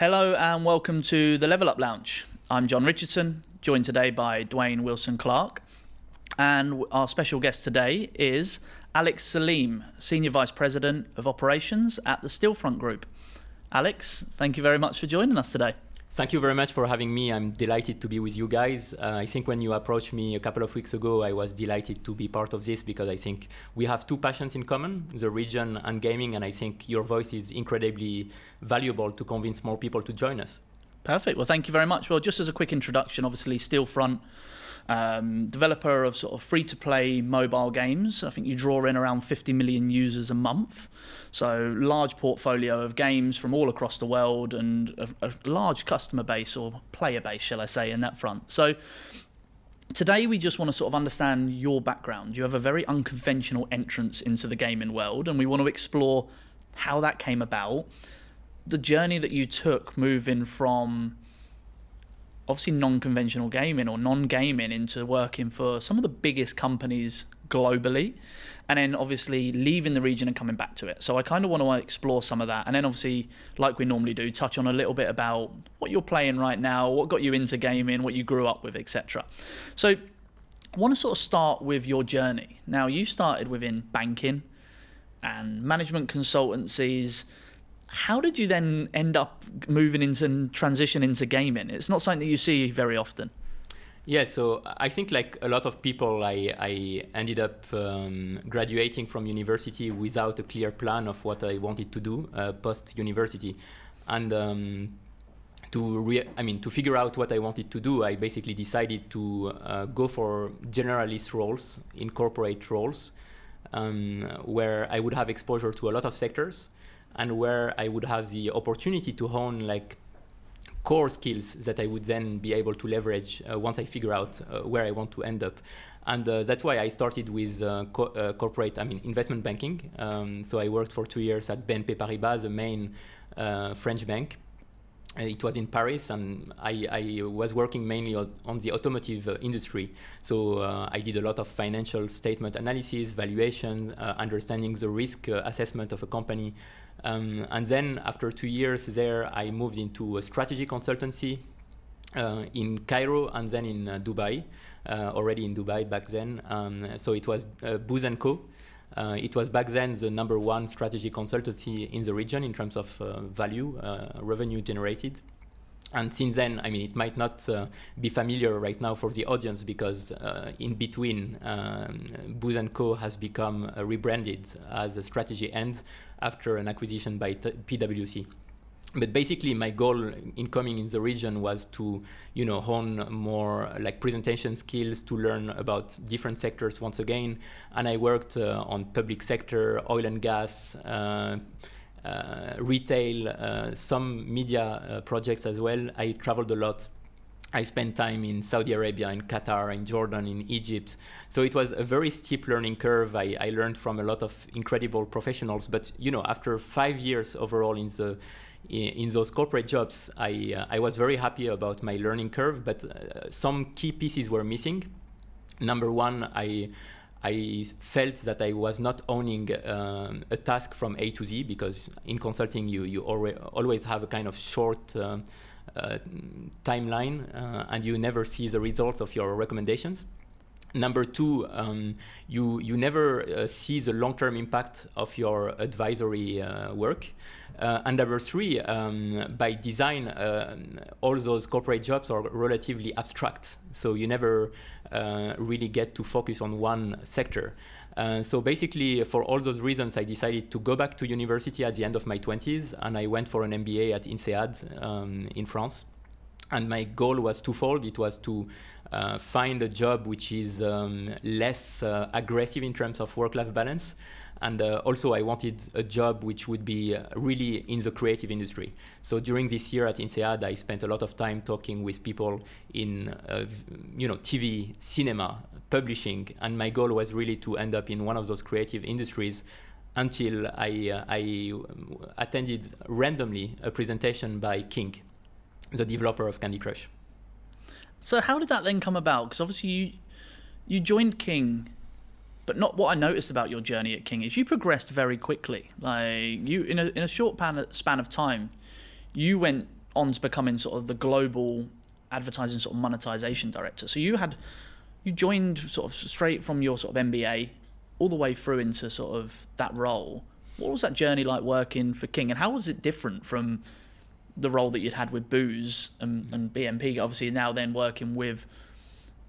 Hello and welcome to the Level Up Lounge. I'm John Richardson, joined today by Dwayne Wilson-Clark, and our special guest today is Alex Salem, Senior Vice President of Operations at the Stillfront Group. Alex, thank you very much for joining us today. Thank you very much for having me. I'm delighted to be with you guys. I think when you approached me a couple of weeks ago, I was delighted to be part of this because I think we have two passions in common, the region and gaming, and I think your voice is incredibly valuable to convince more people to join us. Perfect. Well, thank you very much. Well, just as a quick introduction, obviously Stillfront, developer of sort of free-to-play mobile games. I think you draw in around 50 million users a month. So large portfolio of games from all across the world and a large customer base, or player base, shall I say, in that front. So today we just want to sort of understand your background. You have a very unconventional entrance into the gaming world, and we want to explore how that came about, the journey that you took moving from obviously non-conventional gaming or non-gaming into working for some of the biggest companies globally, and then obviously leaving the region and coming back to it. So I kind of want to explore some of that, and then obviously, like we normally do, touch on a little bit about what you're playing right now, what got you into gaming, what you grew up with, etc. So I want to sort of start with your journey. Now, you started within banking and management consultancies. How did you then end up moving into and transition into gaming? It's not something that you see very often. Yeah, so I think like a lot of people, I ended up graduating from university without a clear plan of what I wanted to do post-university. And to figure out what I wanted to do, I basically decided to go for generalist roles in corporate roles, where I would have exposure to a lot of sectors, and where I would have the opportunity to hone like core skills that I would then be able to leverage once I figure out where I want to end up. And that's why I started with investment banking. So I worked for 2 years at BNP Paribas, the main French bank. It was in Paris, and I was working mainly on the automotive industry. So I did a lot of financial statement analysis, valuation, understanding the risk assessment of a company. And then after 2 years there, I moved into a strategy consultancy in Cairo and then in Dubai, already in Dubai back then. So it was Booz & Co. It was back then the #1 strategy consultancy in the region in terms of value, revenue generated. And since then, I mean, it might not be familiar right now for the audience because in between, Booz & Co. has become rebranded as a strategy end after an acquisition by PwC. But basically, my goal in coming in the region was to, hone more like presentation skills, to learn about different sectors once again. And I worked on public sector, oil and gas, retail, some media projects as well. I traveled a lot. I spent time in Saudi Arabia, in Qatar, in Jordan, in Egypt. So it was a very steep learning curve. I learned from a lot of incredible professionals. But after 5 years overall in those corporate jobs, I was very happy about my learning curve. But some key pieces were missing. Number one, I felt that I was not owning a task from A to Z, because in consulting you always have a kind of short timeline and you never see the results of your recommendations. Number two, you never see the long-term impact of your advisory work. And number three, by design, all those corporate jobs are relatively abstract. So you never really get to focus on one sector. So basically, for all those reasons, I decided to go back to university at the end of my 20s, and I went for an MBA at INSEAD in France. And my goal was twofold. It was to find a job which is less aggressive in terms of work-life balance. And also I wanted a job which would be really in the creative industry. So during this year at INSEAD, I spent a lot of time talking with people in TV, cinema, publishing. And my goal was really to end up in one of those creative industries, until I attended randomly a presentation by King, the developer of Candy Crush. So how did that then come about? Because obviously you joined King, but not what I noticed about your journey at King is you progressed very quickly. Like you in a short span of time, you went on to becoming sort of the global advertising sort of monetization director. So you joined sort of straight from your sort of MBA all the way through into sort of that role. What was that journey like working for King, and how was it different from the role that you'd had with Booz and BMP, obviously now then working with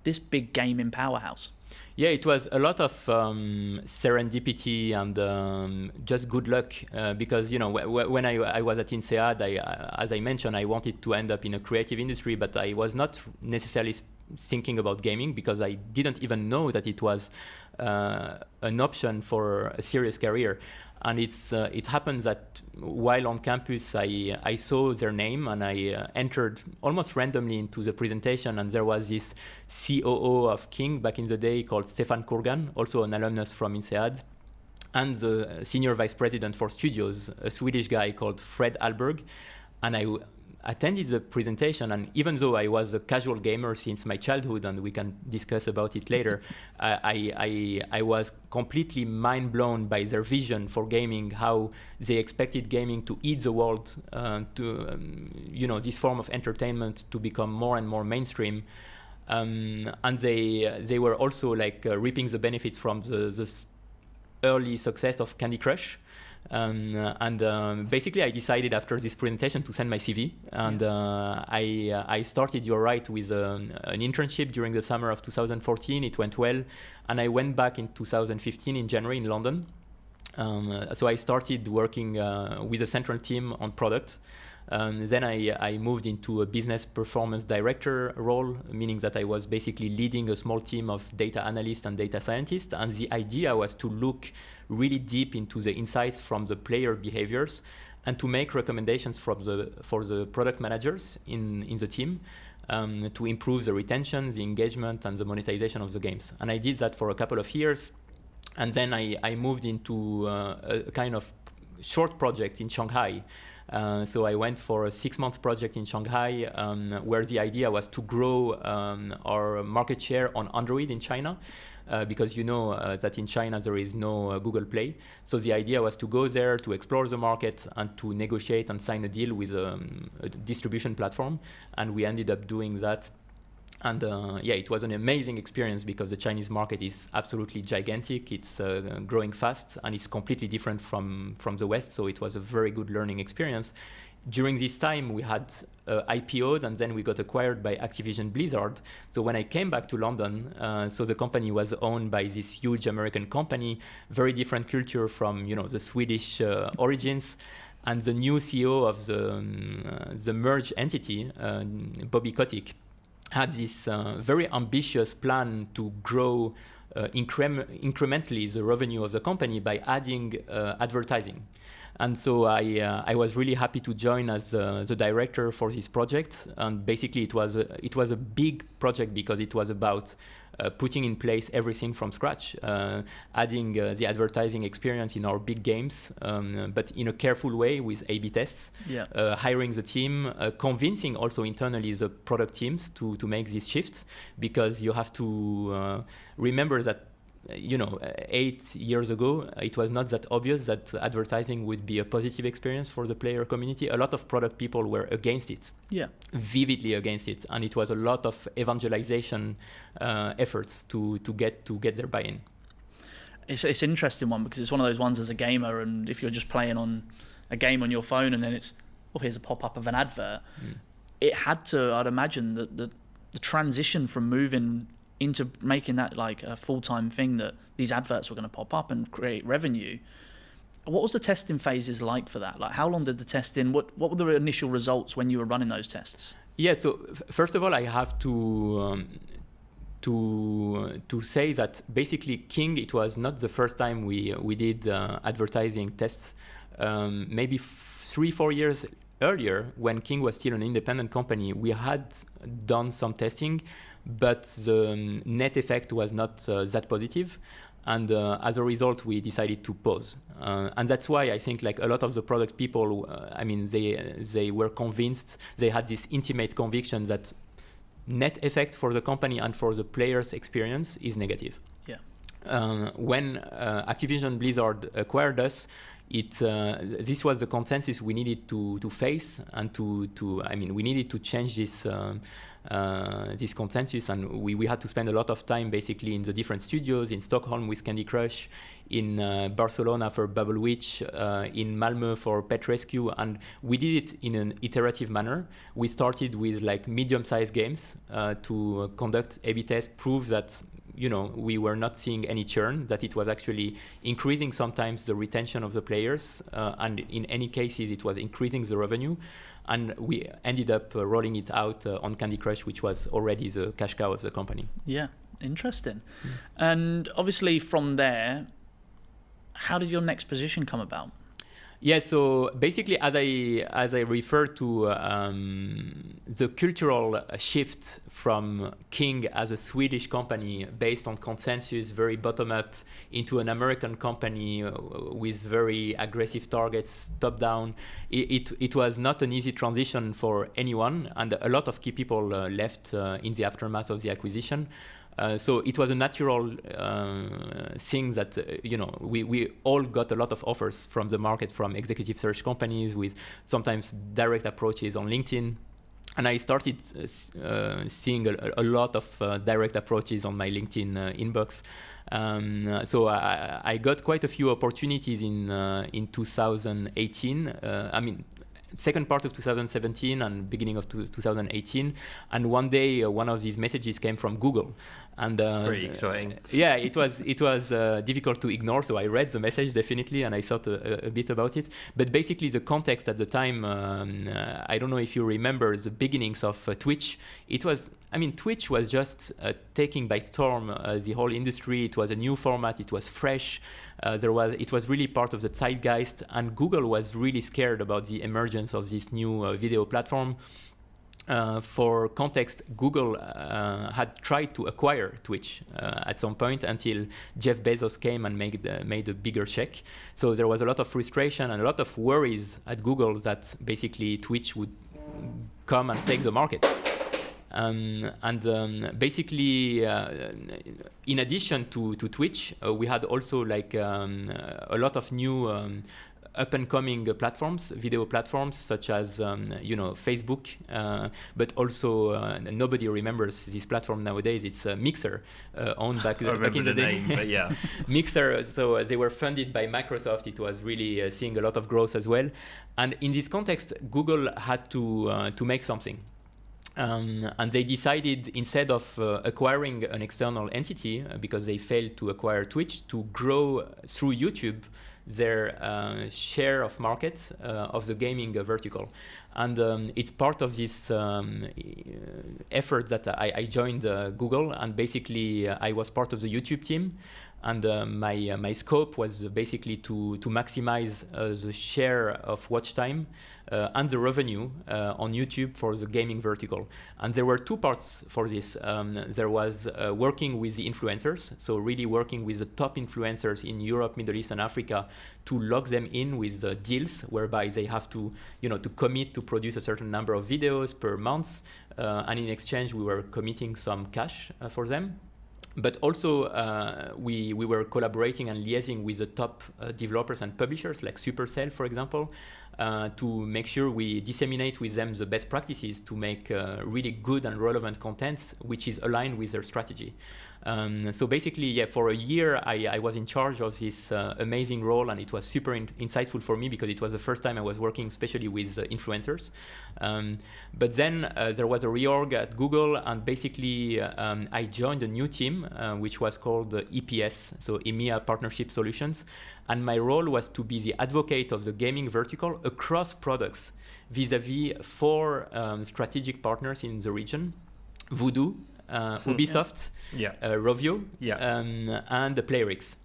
this big gaming powerhouse? Yeah, it was a lot of serendipity and just good luck because, you know, when I was at INSEAD, as I mentioned, I wanted to end up in a creative industry, but I was not necessarily thinking about gaming because I didn't even know that it was an option for a serious career. And it happens that while on campus, I saw their name and I entered almost randomly into the presentation, and there was this COO of King back in the day called Stefan Kurgan, also an alumnus from INSEAD, and the senior vice president for studios, a Swedish guy called Fred Alberg. And I attended the presentation, and even though I was a casual gamer since my childhood, and we can discuss about it later, I was completely mind blown by their vision for gaming, how they expected gaming to eat the world, you know, this form of entertainment to become more and more mainstream. And they were also like reaping the benefits from the early success of Candy Crush. Basically, I decided after this presentation to send my CV, and I started, you're right, with an internship during the summer of 2014. It went well, and I went back in 2015 in January in London. So I started working with a central team on product. Then I moved into a business performance director role, meaning that I was basically leading a small team of data analysts and data scientists. And the idea was to look really deep into the insights from the player behaviors and to make recommendations for the product managers in the team to improve the retention, the engagement, and the monetization of the games. And I did that for a couple of years. And then I moved into a kind of short project in Shanghai. So I went for a 6-month project in Shanghai where the idea was to grow our market share on Android in China. Because you know that in China there is no Google Play. So the idea was to go there, to explore the market, and to negotiate and sign a deal with a distribution platform. And we ended up doing that. And yeah, it was an amazing experience because the Chinese market is absolutely gigantic. It's growing fast, and it's completely different from the West. So it was a very good learning experience. During this time, we had IPO'd, and then we got acquired by Activision Blizzard. So when I came back to London, so the company was owned by this huge American company, very different culture from, you know, the Swedish origins. And the new CEO of the merged entity, Bobby Kotick, had this very ambitious plan to grow incrementally the revenue of the company by adding advertising. And so I was really happy to join as the director for this project. And basically it was a big project because it was about putting in place everything from scratch, adding the advertising experience in our big games, but in a careful way with A/B tests, hiring the team, convincing also internally the product teams to make these shifts, because you have to remember that, you know, 8 years ago, it was not that obvious that advertising would be a positive experience for the player community. A lot of product people were against it, vividly against it, and it was a lot of evangelization efforts to get their buy-in. It's an interesting one because it's one of those ones as a gamer, and if you're just playing on a game on your phone and then it's, oh, here's a pop-up of an advert, it had to, I'd imagine, that the transition from moving into making that like a full-time thing, that these adverts were going to pop up and create revenue. What was the testing phases like for that? Like, how long did the testing, what were the initial results when you were running those tests? Yeah, so first of all, I have to say that basically King, it was not the first time we did advertising tests. Maybe 3-4 years earlier, when King was still an independent company, we had done some testing, but the net effect was not that positive. And as a result, we decided to pause. And that's why I think like a lot of the product people, I mean, they were convinced, they had this intimate conviction that net effect for the company and for the player's experience is negative. Yeah. when Activision Blizzard acquired us, this was the consensus we needed to face, and we needed to change this consensus, and we had to spend a lot of time basically in the different studios, in Stockholm with Candy Crush, in Barcelona for Bubble Witch, in Malmö for Pet Rescue, and we did it in an iterative manner. We started with like medium-sized games to conduct A/B tests, prove that we were not seeing any churn, that it was actually increasing sometimes the retention of the players, and in any cases it was increasing the revenue. And we ended up rolling it out on Candy Crush, which was already the cash cow of the company. Yeah, interesting. And obviously from there, how did your next position come about? Yeah, so basically, as I refer to the cultural shift from King as a Swedish company based on consensus, very bottom-up, into an American company with very aggressive targets, top-down, it was not an easy transition for anyone, and a lot of key people left in the aftermath of the acquisition. So it was a natural thing that we all got a lot of offers from the market, from executive search companies with sometimes direct approaches on LinkedIn, and I started seeing a lot of direct approaches on my LinkedIn inbox. So I got quite a few opportunities in 2018. Second part of 2017 and beginning of 2018, and one day one of these messages came from Google, and pretty exciting. Yeah, it was difficult to ignore. So I read the message definitely, and I thought a bit about it. But basically, the context at the time, I don't know if you remember the beginnings of Twitch. Twitch was just taking by storm the whole industry. It was a new format. It was fresh. It was really part of the zeitgeist, and Google was really scared about the emergence of this new video platform. For context, Google had tried to acquire Twitch at some point until Jeff Bezos came and made a bigger check. So there was a lot of frustration and a lot of worries at Google that basically Twitch would come and take the market. Basically, in addition to Twitch, we had also a lot of new up-and-coming platforms, video platforms such as Facebook, but also nobody remembers this platform nowadays. It's Mixer, owned back in the day. Name, but yeah. Mixer. So they were funded by Microsoft. It was really seeing a lot of growth as well. And in this context, Google had to make something. And they decided, instead of acquiring an external entity, because they failed to acquire Twitch, to grow through YouTube their share of markets of the gaming vertical. And it's part of this effort that I joined Google, and basically I was part of the YouTube team. And my scope was basically to maximize the share of watch time and the revenue on YouTube for the gaming vertical. And there were two parts for this. There was working with the influencers, so really working with the top influencers in Europe, Middle East, and Africa to lock them in with deals whereby they have to commit to produce a certain number of videos per month, and in exchange we were committing some cash for them. But also, we were collaborating and liaising with the top developers and publishers, like Supercell, for example, to make sure we disseminate with them the best practices to make really good and relevant content, which is aligned with their strategy. So basically, yeah, for a year, I was in charge of this amazing role, and it was super insightful for me because it was the first time I was working especially with influencers. But then there was a reorg at Google, and basically I joined a new team, which was called EPS, so EMEA Partnership Solutions. And my role was to be the advocate of the gaming vertical across products vis-a-vis 4 strategic partners in the region: Voodoo, Ubisoft, Rovio, and the Playrix.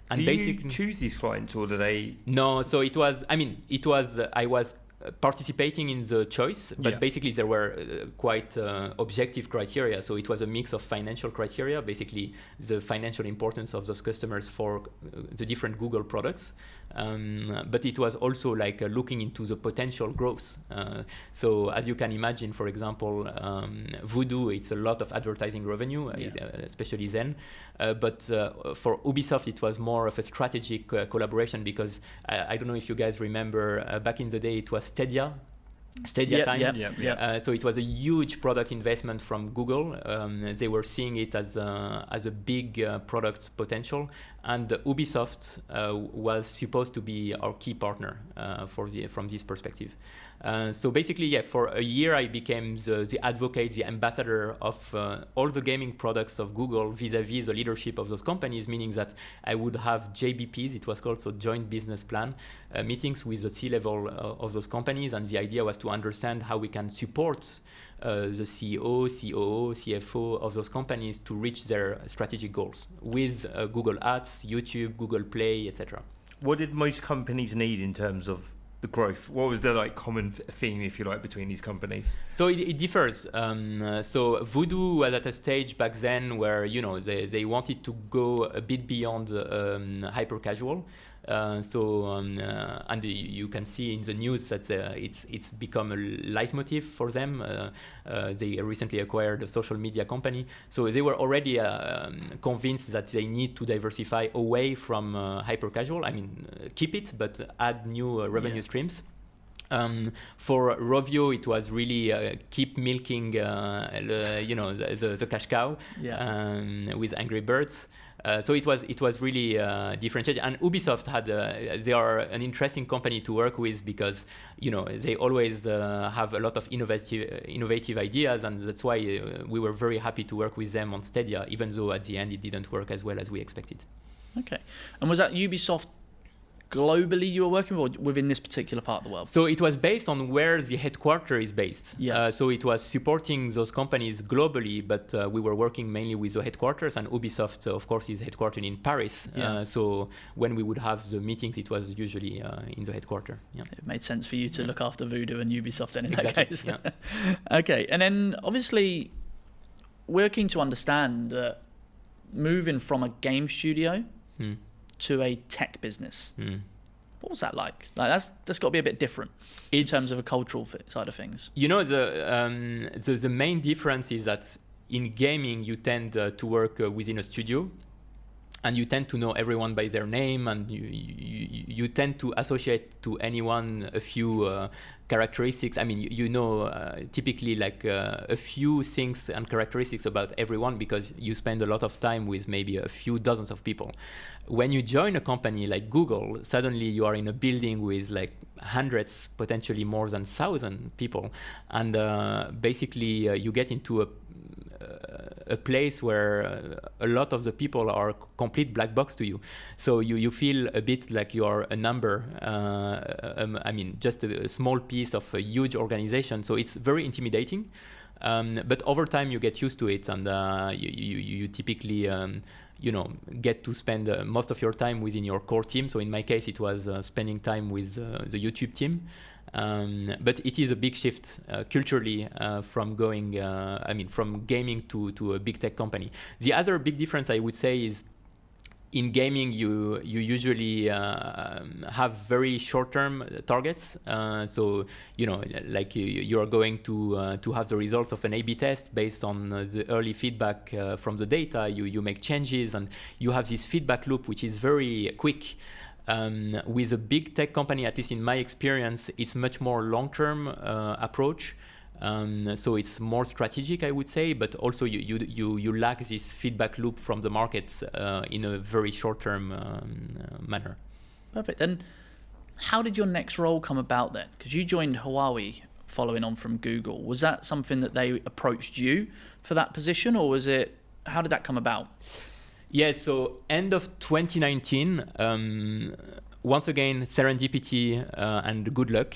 And do you choose these clients, or do they? No, so it was. I was participating in the choice, but basically there were quite objective criteria. So it was a mix of financial criteria, basically the financial importance of those customers for the different Google products. But it was also like looking into the potential growth. So as you can imagine, for example, Voodoo, it's a lot of advertising revenue, especially then. But for Ubisoft, it was more of a strategic collaboration because I don't know if you guys remember, back in the day, it was Stadia time. So it was a huge product investment from Google. They were seeing it as a big product potential, and Ubisoft was supposed to be our key partner from this perspective. So basically, for a year I became the advocate, the ambassador of all the gaming products of Google vis-a-vis the leadership of those companies, meaning that I would have JBPs, it was called, so joint business plan, meetings with the C-level of those companies, and the idea was to understand how we can support the CEO, COO, CFO of those companies to reach their strategic goals with Google Ads, YouTube, Google Play, etc. What did most companies need in terms of the growth? What was the like common theme, if you like, between these companies? So it differs. So Voodoo was at a stage back then where they wanted to go a bit beyond hyper casual. And you can see in the news that it's become a leitmotif for them. They recently acquired a social media company, so they were already convinced that they need to diversify away from hyper casual. I mean, keep it, but add new revenue streams. For Rovio, it was really keep milking, the cash cow with Angry Birds. So it was really differentiated. And Ubisoft they are an interesting company to work with because they always have a lot of innovative ideas, and that's why we were very happy to work with them on Stadia, even though at the end it didn't work as well as we expected. Okay, and was that Ubisoft globally you were working with, or within this particular part of the world? So it was based on where the headquarters is based. So it was supporting those companies globally, but we were working mainly with the headquarters, and Ubisoft, of course, is headquartered in Paris. So when we would have the meetings, it was usually in the headquarters. It made sense for you to look after Voodoo and Ubisoft then in that case. Okay, and then obviously we're keen to understand that moving from a game studio to a tech business. What was that like? That's got to be a bit different in terms of a cultural side of things. The main difference is that in gaming you tend to work within a studio, and you tend to know everyone by their name, and you tend to associate to anyone a few characteristics. I mean, typically like a few things and characteristics about everyone because you spend a lot of time with maybe a few dozens of people. When you join a company like Google, suddenly you are in a building with like hundreds, potentially more than 1,000 people, and basically you get into a place where a lot of the people are complete black box to you. So you feel a bit like you are a number. I mean, just a small piece of a huge organization. So it's very intimidating. But over time you get used to it, and you typically get to spend most of your time within your core team. So in my case, it was spending time with the YouTube team. But it is a big shift culturally from going, from gaming to a big tech company. The other big difference I would say is in gaming, you usually have very short-term targets. So you are going to have the results of an A/B test based on the early feedback from the data. You make changes, and you have this feedback loop, which is very quick. With a big tech company, at least in my experience, it's much more long-term approach. So it's more strategic, I would say, but also you lack this feedback loop from the markets in a very short-term manner. Perfect. And how did your next role come about then? Because you joined Huawei following on from Google. Was that something that they approached you for that position, or how did that come about? Yes, so end of 2019, once again, serendipity and good luck.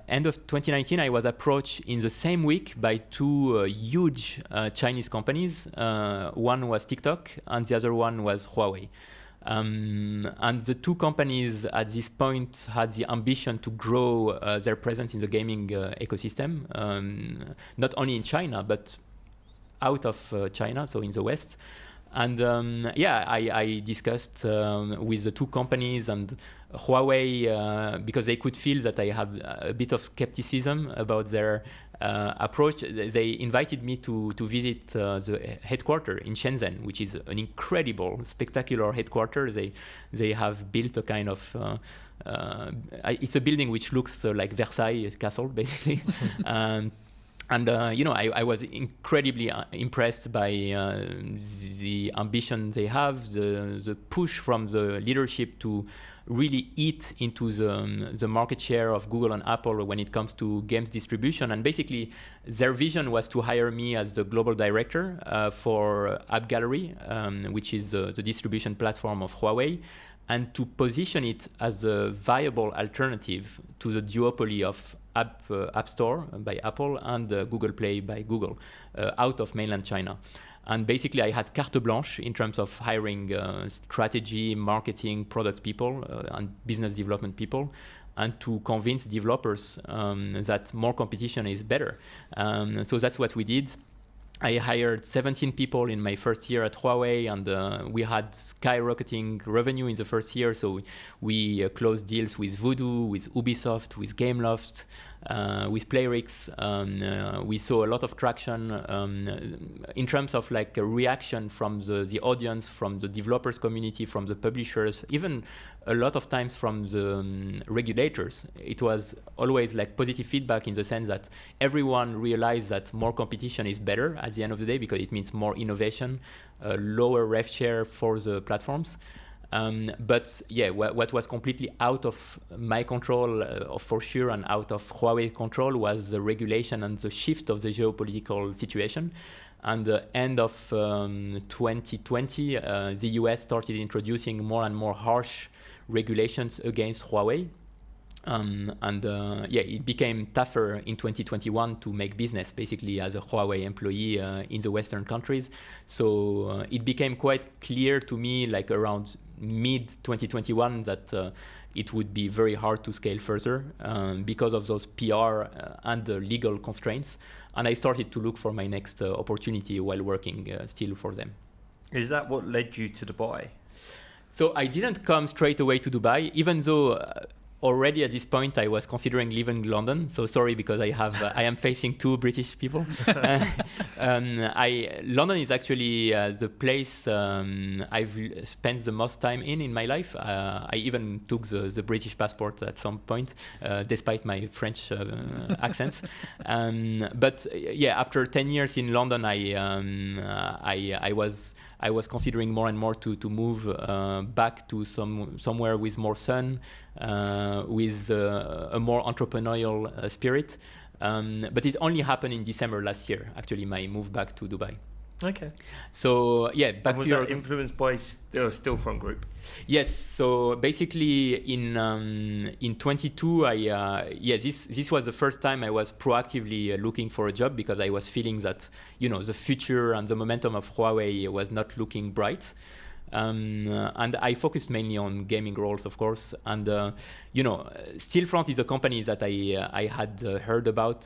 End of 2019, I was approached in the same week by two huge Chinese companies. One was TikTok and the other one was Huawei. And the two companies at this point had the ambition to grow their presence in the gaming ecosystem, not only in China, but out of China, so in the West. And I discussed with the two companies and Huawei because they could feel that I have a bit of skepticism about their approach. They invited me to visit the headquarters in Shenzhen, which is an incredible, spectacular headquarters. They have built a kind of it's a building which looks like Versailles Castle, basically. I was incredibly impressed by the ambition they have, the push from the leadership to really eat into the market share of Google and Apple when it comes to games distribution. And basically, their vision was to hire me as the global director for App Gallery, which is the distribution platform of Huawei, and to position it as a viable alternative to the duopoly of App Store by Apple and Google Play by Google out of mainland China. And basically, I had carte blanche in terms of hiring strategy, marketing, product people, and business development people, and to convince developers that more competition is better. So that's what we did. I hired 17 people in my first year at Huawei, and we had skyrocketing revenue in the first year. So we closed deals with Voodoo, with Ubisoft, with Gameloft, with Playrix. We saw a lot of traction in terms of like a reaction from the audience, from the developers community, from the publishers, even a lot of times from the regulators. It was always like positive feedback in the sense that everyone realized that more competition is better at the end of the day because it means more innovation, lower rev share for the platforms. But yeah, what was completely out of my control for sure and out of Huawei control was the regulation and the shift of the geopolitical situation. And the end of 2020, the US started introducing more and more harsh regulations against Huawei. It became tougher in 2021 to make business basically as a Huawei employee in the Western countries. So it became quite clear to me like around mid 2021 that it would be very hard to scale further because of those PR and the legal constraints. And I started to look for my next opportunity while working still for them. Is that what led you to Dubai? So I didn't come straight away to Dubai, even though already at this point I was considering leaving London. So sorry, because I am facing two British people. London is actually the place I've spent the most time in my life. I even took the British passport at some point, despite my French accents. But yeah, after 10 years in London, I was considering more and more to move back to somewhere with more sun, with a more entrepreneurial spirit. But it only happened in December last year, actually, my move back to Dubai. Okay. So yeah, back and to your... Was that influenced by Stillfront Group? Yes. So basically, in 22, this was the first time I was proactively looking for a job because I was feeling that the future and the momentum of Huawei was not looking bright. And I focused mainly on gaming roles, of course. And Stillfront is a company that I had heard about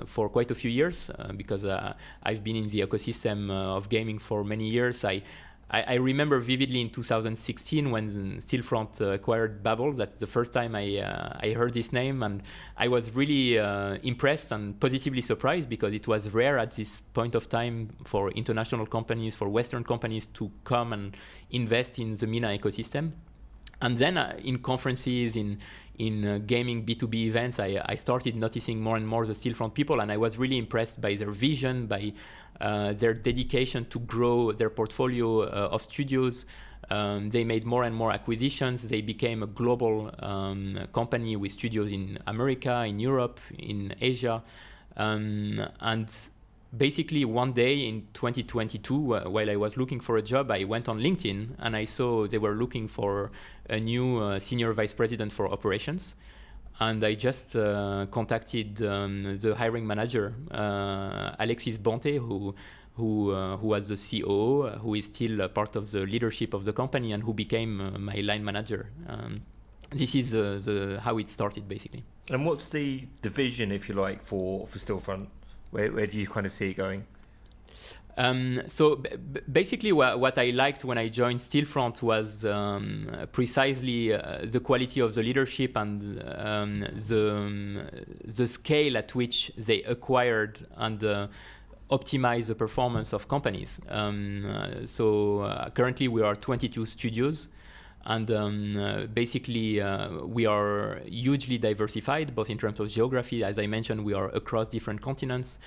for quite a few years because I've been in the ecosystem of gaming for many years. I remember vividly in 2016 when Stillfront acquired Babil. That's the first time I heard this name, and I was really impressed and positively surprised because it was rare at this point of time for international companies, for Western companies to come and invest in the MENA ecosystem. And then in conferences, in gaming B2B events, I started noticing more and more the Stillfront people, and I was really impressed by their vision, by their dedication to grow their portfolio of studios. They made more and more acquisitions. They became a global company with studios in America, in Europe, in Asia. And basically one day in 2022, while I was looking for a job, I went on LinkedIn and I saw they were looking for a new senior vice president for operations. And I just contacted the hiring manager, Alexis Bonte, who was the COO, who is still part of the leadership of the company, and who became my line manager. This is how it started, basically. And what's the vision, if you like, for Stillfront? Where do you kind of see it going? So basically what I liked when I joined Stillfront was precisely the quality of the leadership and the scale at which they acquired and optimize the performance of companies. So currently we are 22 studios. And basically, we are hugely diversified, both in terms of geography. As I mentioned, we are across different continents.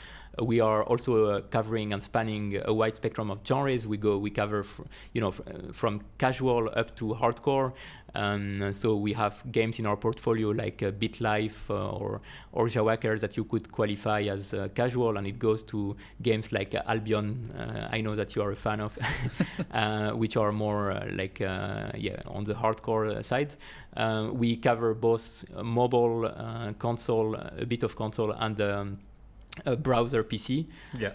We are also covering and spanning a wide spectrum of genres. We cover, from casual up to hardcore. So we have games in our portfolio like BitLife or Jawaker that you could qualify as casual, and it goes to games like Albion. I know that you are a fan of, which are more on the hardcore side. We cover both mobile, console, a bit of console, and a browser PC. Yeah.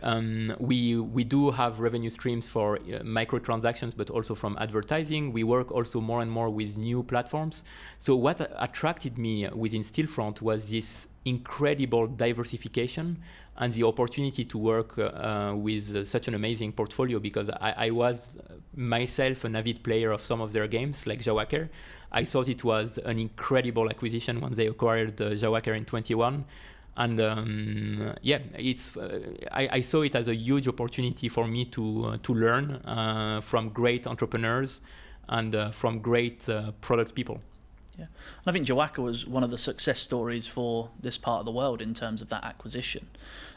We do have revenue streams for microtransactions, but also from advertising. We work also more and more with new platforms. So what attracted me within Stillfront was this incredible diversification and the opportunity to work with such an amazing portfolio, because I was myself an avid player of some of their games, like Jawaker. I thought it was an incredible acquisition when they acquired Jawaker in 2021. And I saw it as a huge opportunity for me to learn from great entrepreneurs and from great product people. Yeah, and I think Jawaker was one of the success stories for this part of the world in terms of that acquisition.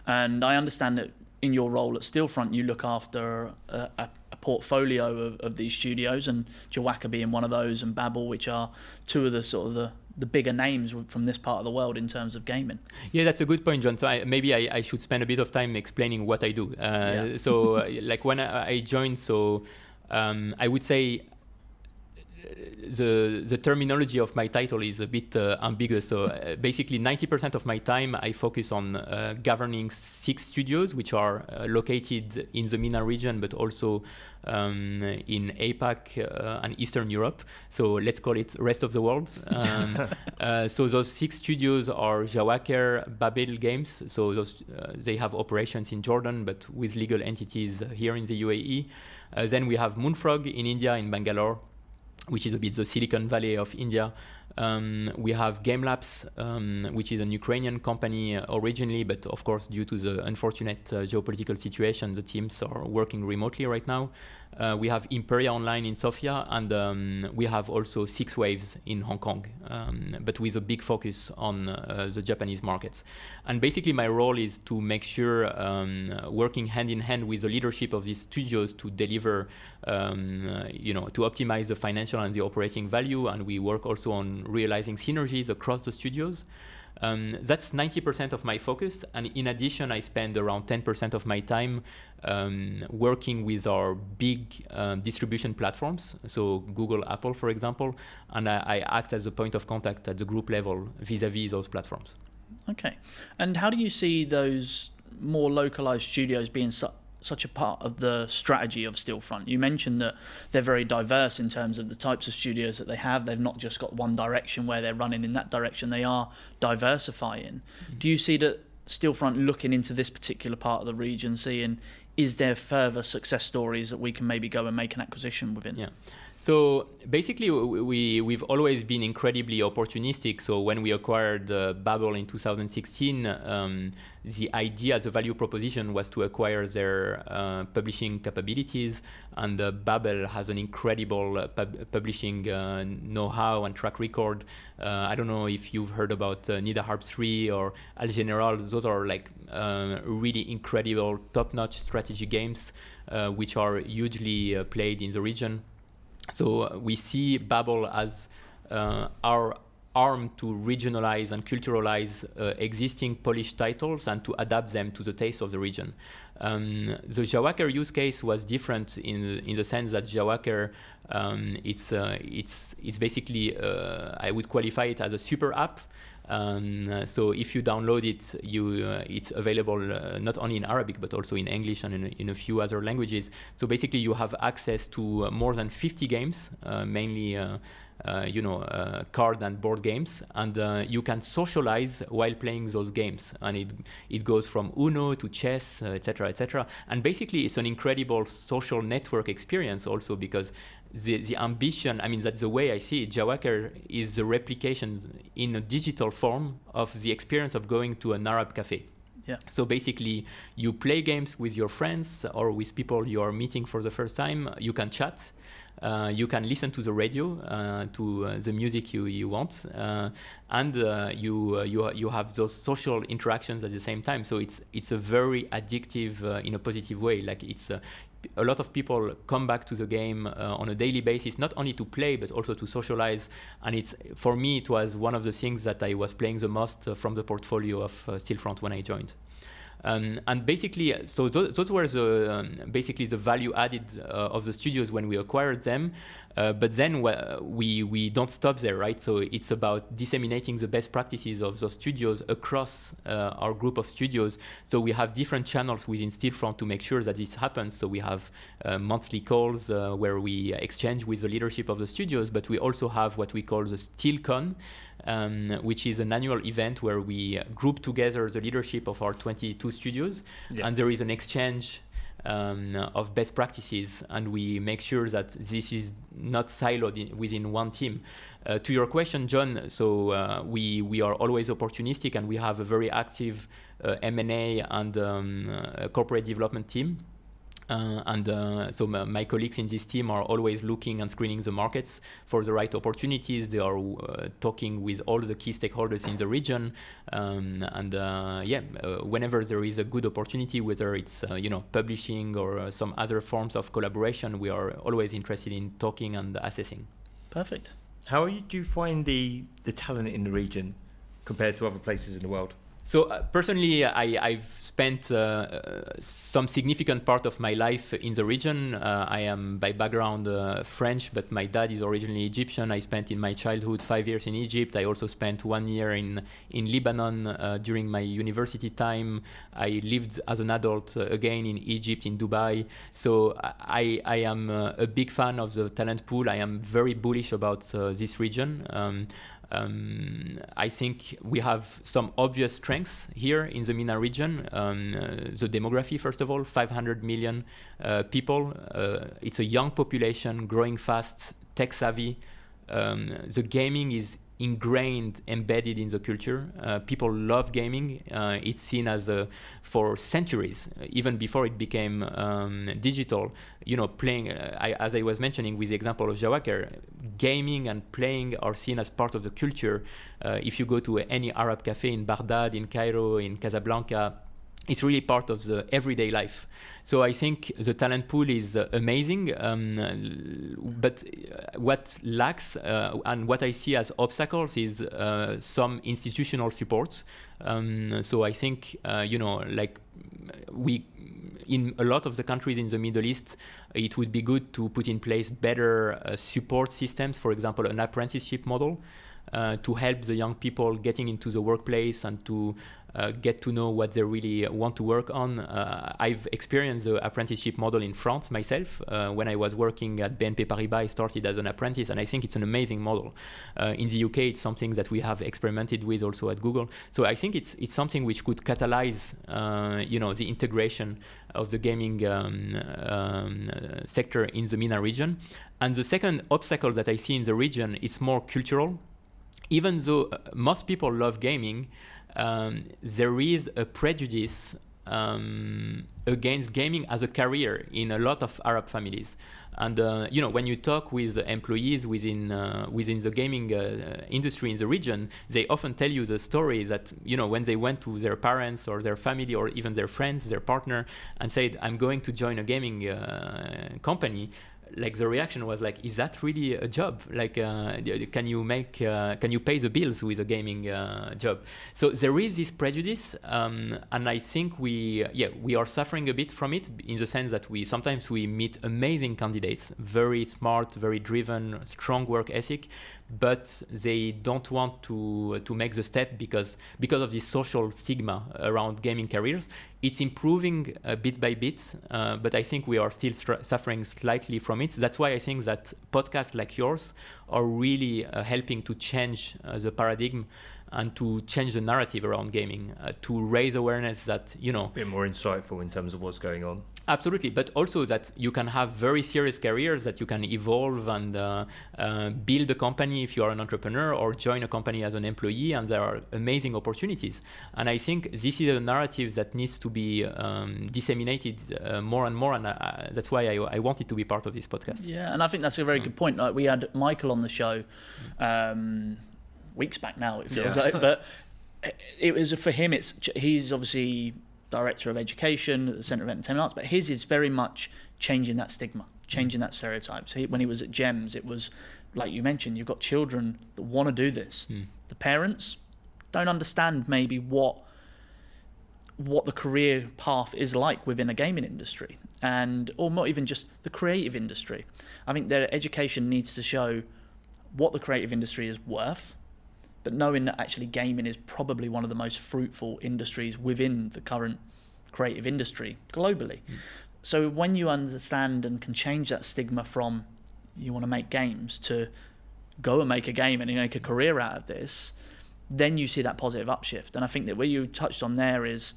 And I understand that in your role at Stillfront, you look after a portfolio of these studios, and Jawaker being one of those, and Babil, which are two of the sort of the bigger names from this part of the world in terms of gaming. Yeah, that's a good point, John. So maybe I should spend a bit of time explaining what I do. So like when I joined, so I would say the terminology of my title is a bit ambiguous. So basically 90% of my time I focus on governing 6 studios, which are located in the MENA region, but also in APAC and Eastern Europe. So let's call it rest of the world. So those 6 studios are Jawaker, Babil Games. So those they have operations in Jordan, but with legal entities here in the UAE. Then we have Moonfrog in India, in Bangalore, which is a bit the Silicon Valley of India. We have GameLabs, which is an Ukrainian company originally, but of course, due to the unfortunate geopolitical situation, the teams are working remotely right now. We have Imperia Online in Sofia, and we have also 6 Waves in Hong Kong, but with a big focus on the Japanese markets. And basically my role is to make sure, working hand in hand with the leadership of these studios to deliver, to optimize the financial and the operating value, and we work also on realizing synergies across the studios. That's 90% of my focus, and in addition I spend around 10% of my time working with our big distribution platforms, so Google, Apple, for example, and I act as a point of contact at the group level vis-a-vis those platforms. Okay, and how do you see those more localized studios being such a part of the strategy of Stillfront? You mentioned that they're very diverse in terms of the types of studios that they have. They've not just got one direction where they're running in that direction. They are diversifying. Mm-hmm. Do you see that Stillfront looking into this particular part of the region, seeing is there further success stories that we can maybe go and make an acquisition within? Yeah. So basically, we've always been incredibly opportunistic. So when we acquired Babil in 2016, the idea, the value proposition was to acquire their publishing capabilities. And Babil has an incredible publishing know-how and track record. I don't know if you've heard about Nida Harb 3 or Al General. Those are like really incredible, top-notch strategy games, which are hugely played in the region. So we see Babil as our arm to regionalize and culturalize existing polished titles and to adapt them to the taste of the region. The Jawaker use case was different in the sense that Jawaker, it's basically, I would qualify it as a super app. So if you download it, it's available not only in Arabic but also in English and in a few other languages. So basically, you have access to more than 50 games, mainly card and board games, and you can socialize while playing those games. And it goes from Uno to chess, etc., etc. And basically, it's an incredible social network experience also, because the ambition, I mean, that's the way I see it. Jawaker is the replication in a digital form of the experience of going to an Arab cafe. Yeah. So basically, you play games with your friends or with people you are meeting for the first time. You can chat. You can listen to the radio, to the music you want, and you have those social interactions at the same time. So it's a very addictive in a positive way. Like it's a lot of people come back to the game on a daily basis, not only to play but also to socialize. And for me, it was one of the things that I was playing the most from the portfolio of Stillfront when I joined. And basically, so those were basically the value added of the studios when we acquired them. But then we don't stop there, right? So it's about disseminating the best practices of those studios across our group of studios. So we have different channels within Stillfront to make sure that this happens. So we have monthly calls where we exchange with the leadership of the studios, but we also have what we call the StillCon, which is an annual event where we group together the leadership of our 22 studios, and there is an exchange of best practices, and we make sure that this is not siloed within one team. To your question, John, so we are always opportunistic, and we have a very active M&A and corporate development team. So my colleagues in this team are always looking and screening the markets for the right opportunities. They are talking with all the key stakeholders in the region, whenever there is a good opportunity, whether it's publishing or some other forms of collaboration, we are always interested in talking and assessing. Perfect. How do you find the talent in the region compared to other places in the world? So personally, I've spent some significant part of my life in the region. I am by background French, but my dad is originally Egyptian. I spent in my childhood 5 years in Egypt. I also spent 1 year in Lebanon during my university time. I lived as an adult again in Egypt, in Dubai. So I am a big fan of the talent pool. I am very bullish about this region. I think we have some obvious strengths here in the MENA region. The demography, first of all, 500 million people. It's a young population, growing fast, tech savvy. The gaming is ingrained, embedded in the culture. People love gaming. It's seen as for centuries, even before it became digital. Playing, as I was mentioning with the example of Jawaker, gaming and playing are seen as part of the culture. If you go to any Arab cafe in Baghdad, in Cairo, in Casablanca, it's really part of the everyday life. So I think the talent pool is amazing, but what lacks and what I see as obstacles is some institutional support. So I think, in a lot of the countries in the Middle East, it would be good to put in place better support systems, for example, an apprenticeship model to help the young people getting into the workplace and to get to know what they really want to work on. I've experienced the apprenticeship model in France myself. When I was working at BNP Paribas, I started as an apprentice, and I think it's an amazing model. In the UK, it's something that we have experimented with also at Google. So I think it's something which could catalyze, the integration of the gaming sector in the MENA region. And the second obstacle that I see in the region, it's more cultural. Even though most people love gaming, there is a prejudice against gaming as a career in a lot of Arab families. And when you talk with employees within the gaming industry in the region, they often tell you the story that when they went to their parents or their family or even their friends, their partner, and said, "I'm going to join a gaming company," like the reaction was like, is that really a job? Like, can you pay the bills with a gaming job? So there is this prejudice, and I think we are suffering a bit from it, in the sense that we sometimes meet amazing candidates, very smart, very driven, strong work ethic, but they don't want to make the step because of this social stigma around gaming careers. It's improving bit by bit, but I think we are still suffering slightly from it. That's why I think that podcasts like yours are really helping to change the paradigm and to change the narrative around gaming, to raise awareness that, a bit more insightful in terms of what's going on. Absolutely, but also that you can have very serious careers, that you can evolve and build a company if you are an entrepreneur, or join a company as an employee, and there are amazing opportunities. And I think this is a narrative that needs to be disseminated more and more, and that's why I wanted to be part of this podcast. Yeah, and I think that's a very good point. Like, we had Michael on the show weeks back now, it feels like, but it was for him. He's obviously Director of Education at the Centre of Entertainment Arts, but his is very much changing that stigma, changing that stereotype. So when he was at GEMS, it was like you mentioned, you've got children that want to do this. The parents don't understand maybe what the career path is like within a gaming industry, or not even just the creative industry. I think their education needs to show what the creative industry is worth, but knowing that actually gaming is probably one of the most fruitful industries within the current creative industry globally. So when you understand and can change that stigma from you want to make games to go and make a game and you make a career out of this, then you see that positive upshift. And I think that what you touched on there is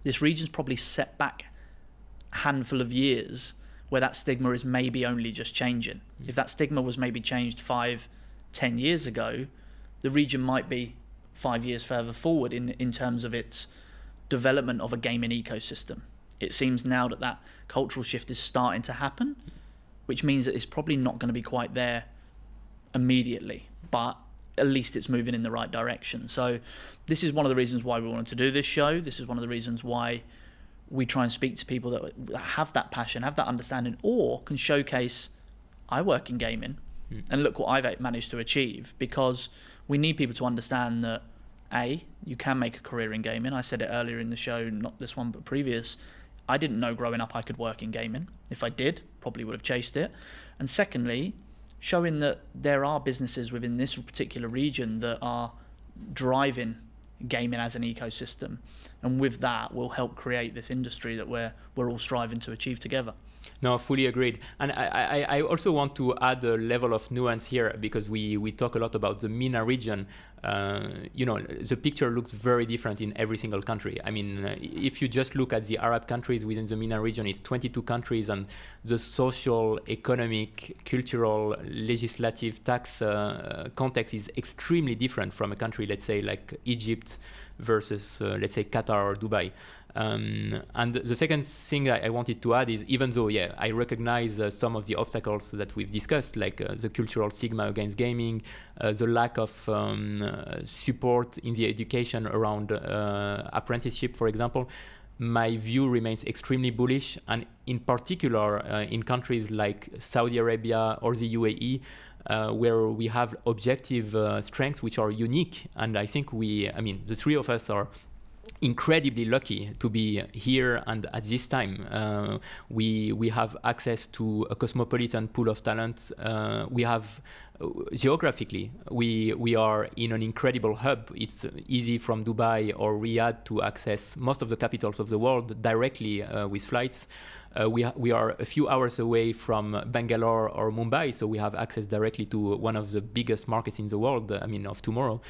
this region's probably set back a handful of years where that stigma is maybe only just changing. If that stigma was maybe changed 5-10 years ago, the region might be 5 years further forward in terms of its development of a gaming ecosystem. It seems now that cultural shift is starting to happen, which means that it's probably not going to be quite there immediately, but at least it's moving in the right direction. So this is one of the reasons why we wanted to do this show. This is one of the reasons why we try and speak to people that have that passion, have that understanding, or can showcase, I work in gaming, and look what I've managed to achieve, because we need people to understand that, A, you can make a career in gaming. I said it earlier in the show, not this one, but previous. I didn't know growing up I could work in gaming. If I did, probably would have chased it. And secondly, showing that there are businesses within this particular region that are driving gaming as an ecosystem. And with that, we'll help create this industry that we're all striving to achieve together. No, fully agreed. And I also want to add a level of nuance here, because we talk a lot about the MENA region. The picture looks very different in every single country. I mean, if you just look at the Arab countries within the MENA region, it's 22 countries, and the social, economic, cultural, legislative, tax context is extremely different from a country, let's say, like Egypt versus, let's say, Qatar or Dubai. And the second thing I wanted to add is, even though, I recognize some of the obstacles that we've discussed, like the cultural stigma against gaming, the lack of support in the education around apprenticeship, for example, my view remains extremely bullish. And in particular, in countries like Saudi Arabia or the UAE, where we have objective strengths which are unique. And I think the three of us are incredibly lucky to be here, and at this time we have access to a cosmopolitan pool of talents. We have geographically we are in an incredible hub. It's easy from Dubai or Riyadh to access most of the capitals of the world directly with flights. We are a few hours away from Bangalore or Mumbai, so we have access directly to one of the biggest markets in the world, of tomorrow.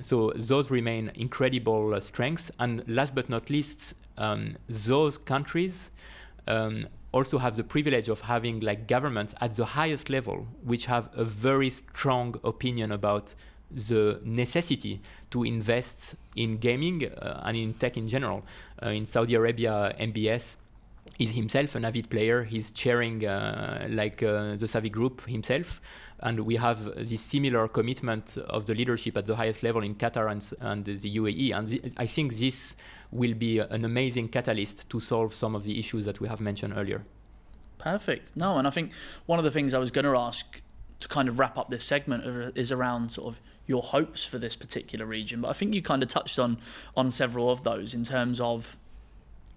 So those remain incredible strengths. And last but not least, those countries also have the privilege of having governments at the highest level, which have a very strong opinion about the necessity to invest in gaming and in tech in general. In Saudi Arabia, MBS is himself an avid player. He's chairing the Savi Group himself. And we have this similar commitment of the leadership at the highest level in Qatar and the UAE. And I think this will be an amazing catalyst to solve some of the issues that we have mentioned earlier. Perfect. No, and I think one of the things I was going to ask to kind of wrap up this segment is around sort of your hopes for this particular region. But I think you kind of touched on several of those in terms of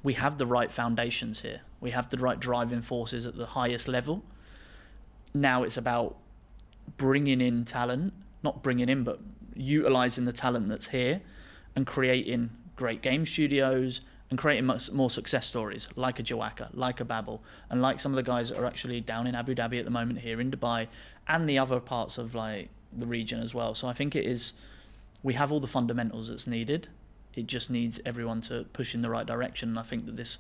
we have the right foundations here. We have the right driving forces at the highest level. Now it's about bringing in talent, not bringing in, but utilising the talent that's here and creating great game studios and creating much more success stories like a Jawaker, like a Babil, and like some of the guys that are actually down in Abu Dhabi at the moment, here in Dubai, and the other parts of like the region as well. So I think we have all the fundamentals that's needed. It just needs everyone to push in the right direction. And I think that this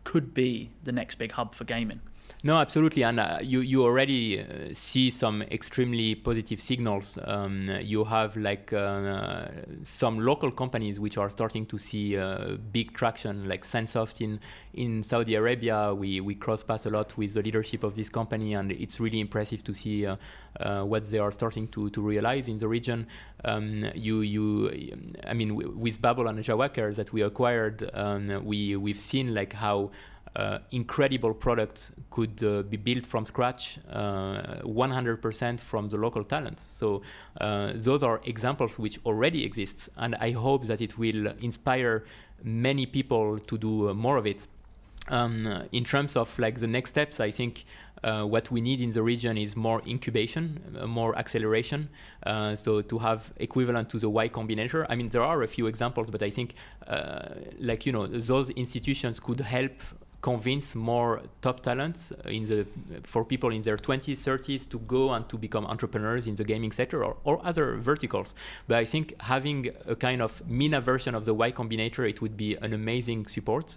could be the next big hub for gaming. No, absolutely, and you already see some extremely positive signals. You have like some local companies which are starting to see big traction, like Sensoft in Saudi Arabia. We cross paths a lot with the leadership of this company, and it's really impressive to see what they are starting to realize in the region. I mean, with Babil and Jawaker that we acquired, we've seen like how incredible products could be built from scratch, 100% from the local talents. So those are examples which already exist, and I hope that it will inspire many people to do more of it. In terms of like the next steps, I think what we need in the region is more incubation, more acceleration. So to have equivalent to the Y Combinator. I mean, there are a few examples, but I think those institutions could help convince more top talents for people in their 20s, 30s to go and to become entrepreneurs in the gaming sector or other verticals. But I think having a kind of MENA version of the Y Combinator, it would be an amazing support.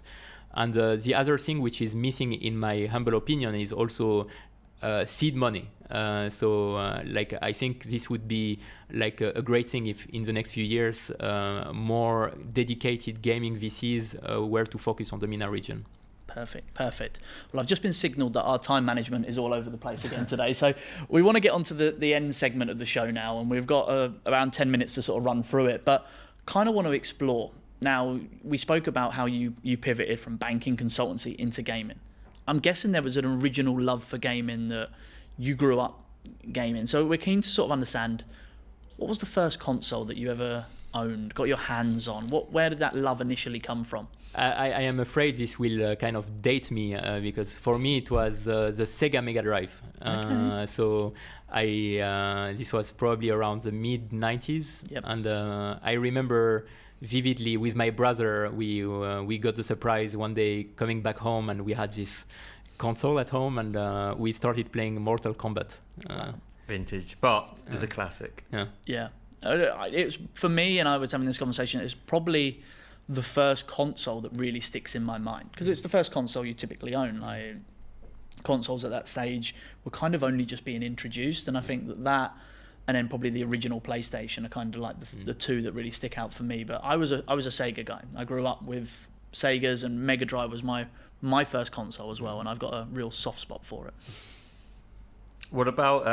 And the other thing which is missing, in my humble opinion, is also seed money. I think this would be like a great thing if in the next few years more dedicated gaming VCs were to focus on the MENA region. Perfect. Well, I've just been signalled that our time management is all over the place again today. So we want to get onto the end segment of the show now, and we've got around 10 minutes to sort of run through it. But kind of want to explore. Now, we spoke about how you pivoted from banking consultancy into gaming. I'm guessing there was an original love for gaming that you grew up gaming. So we're keen to sort of understand, what was the first console that you ever owned, got your hands on? Where did that love initially come from? I am afraid this will kind of date me because for me it was the Sega Mega Drive. Okay. So this was probably around the mid 90s. Yep. And I remember vividly with my brother, we got the surprise one day coming back home, and we had this console at home, and we started playing Mortal Kombat. Vintage, but it's a classic. Yeah. It's for me, and I was having this conversation, it's probably the first console that really sticks in my mind, because it's the first console you typically own. Like, consoles at that stage were kind of only just being introduced, and I think that and then probably the original PlayStation are kind of like the two that really stick out for me. But I was a Sega guy. I grew up with Segas, and Mega Drive was my first console as well, and I've got a real soft spot for it. What about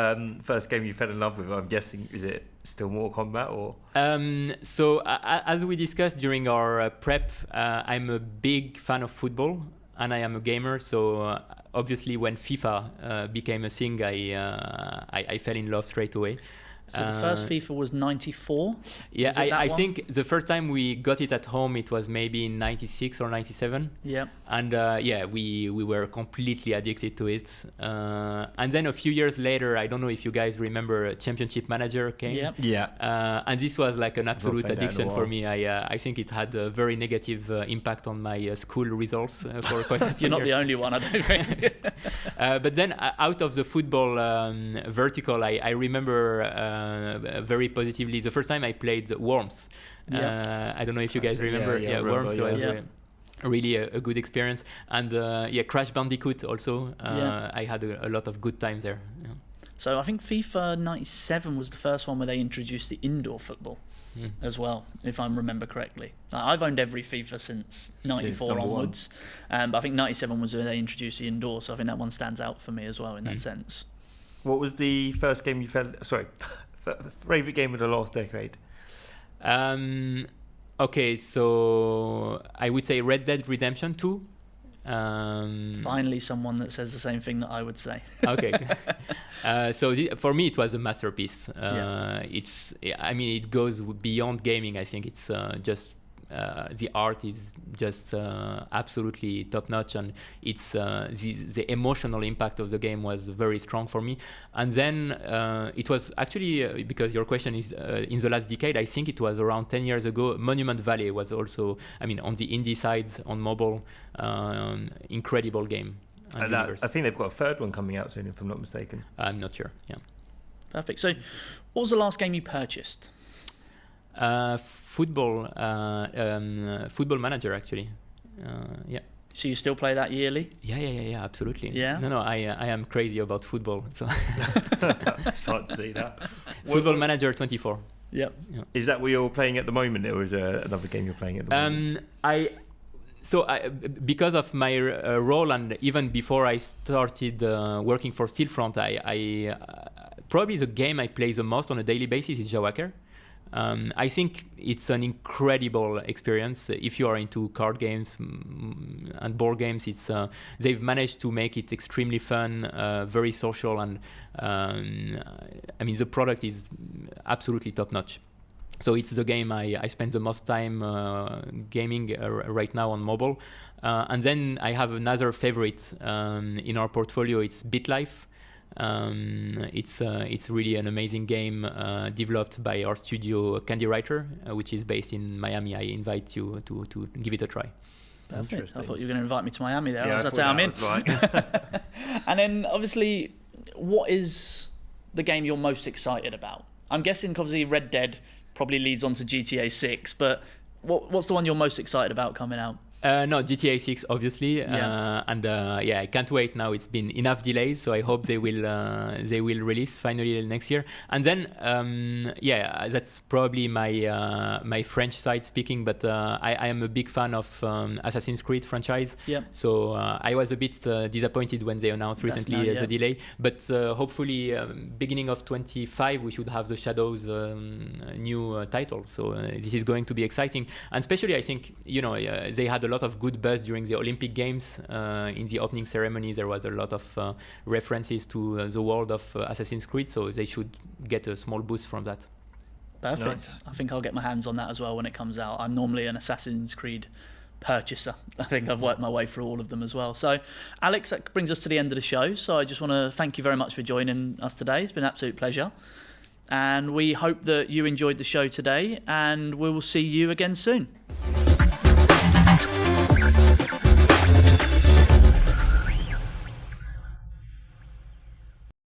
first game you fell in love with? I'm guessing, is it still Mortal Kombat or? As we discussed during our prep, I'm a big fan of football, and I am a gamer. So obviously, when FIFA became a thing, I fell in love straight away. So the first FIFA was 94? Yeah, I think the first time we got it at home, it was maybe in 96 or 97. Yeah. And we were completely addicted to it. And then a few years later, I don't know if you guys remember, Championship Manager came. Yep. Yeah. And this was like an absolute addiction for me. I think it had a very negative impact on my school results for quite a few You're not years. the only one, I don't think. But then out of the football vertical, I remember very positively the first time I played Worms. I don't know if you guys remember. Worms. So really a good experience. And Crash Bandicoot also. I had a lot of good time there. Yeah. So I think FIFA 97 was the first one where they introduced the indoor football as well, if I remember correctly. I've owned every FIFA since 94 onwards. But I think 97 was where they introduced the indoor, so I think that one stands out for me as well in that sense. What was the first game you fell... Sorry, favourite game of the last decade? Okay, so I would say Red Dead Redemption 2. Finally, someone that says the same thing that I would say. Okay. So for me, it was a masterpiece. It goes beyond gaming. I think it's just the art is just absolutely top notch, and it's the emotional impact of the game was very strong for me. And then it was actually because your question is in the last decade, I think it was around 10 years ago, Monument Valley was also, on the indie side on mobile, incredible game. And I think they've got a third one coming out soon, if I'm not mistaken. I'm not sure. Yeah. Perfect. So what was the last game you purchased? Football Manager, actually. Yeah. So you still play that yearly? Yeah, absolutely. Yeah. No, I am crazy about football. So Start to see that. Football Manager 24. Yep. Yeah. Is that what you're playing at the moment, or is there another game you're playing at the moment? Because of my role, and even before I started working for Stillfront, I probably the game I play the most on a daily basis is Jawaker. I think it's an incredible experience. If you are into card games and board games, they've managed to make it extremely fun, very social, and the product is absolutely top notch. So it's the game I spend the most time gaming right now on mobile. And then I have another favorite in our portfolio. It's BitLife. It's really an amazing game developed by our studio Candy Writer, which is based in Miami. I invite you to give it a try. Perfect. I thought you were going to invite me to Miami there. Yeah, That's how I'm in. Right. And then obviously, what is the game you're most excited about? I'm guessing obviously Red Dead probably leads on to GTA 6, but what's the one you're most excited about coming out? No, GTA 6, obviously, Yeah. I can't wait now. It's been enough delays, so I hope they will release finally next year. And then, that's probably my French side speaking, but I am a big fan of Assassin's Creed franchise. Yeah. So I was a bit disappointed when they announced recently the delay, but hopefully beginning of 25 we should have the Shadows new title. So this is going to be exciting, and especially I think they had a lot of good buzz during the Olympic Games. In the opening ceremony, there was a lot of references to the world of Assassin's Creed, so they should get a small boost from that. Perfect. Nice. I think I'll get my hands on that as well when it comes out. I'm normally an Assassin's Creed purchaser. I think I've worked my way through all of them as well. So, Alex, that brings us to the end of the show. So I just want to thank you very much for joining us today. It's been an absolute pleasure. And we hope that you enjoyed the show today, and we will see you again soon.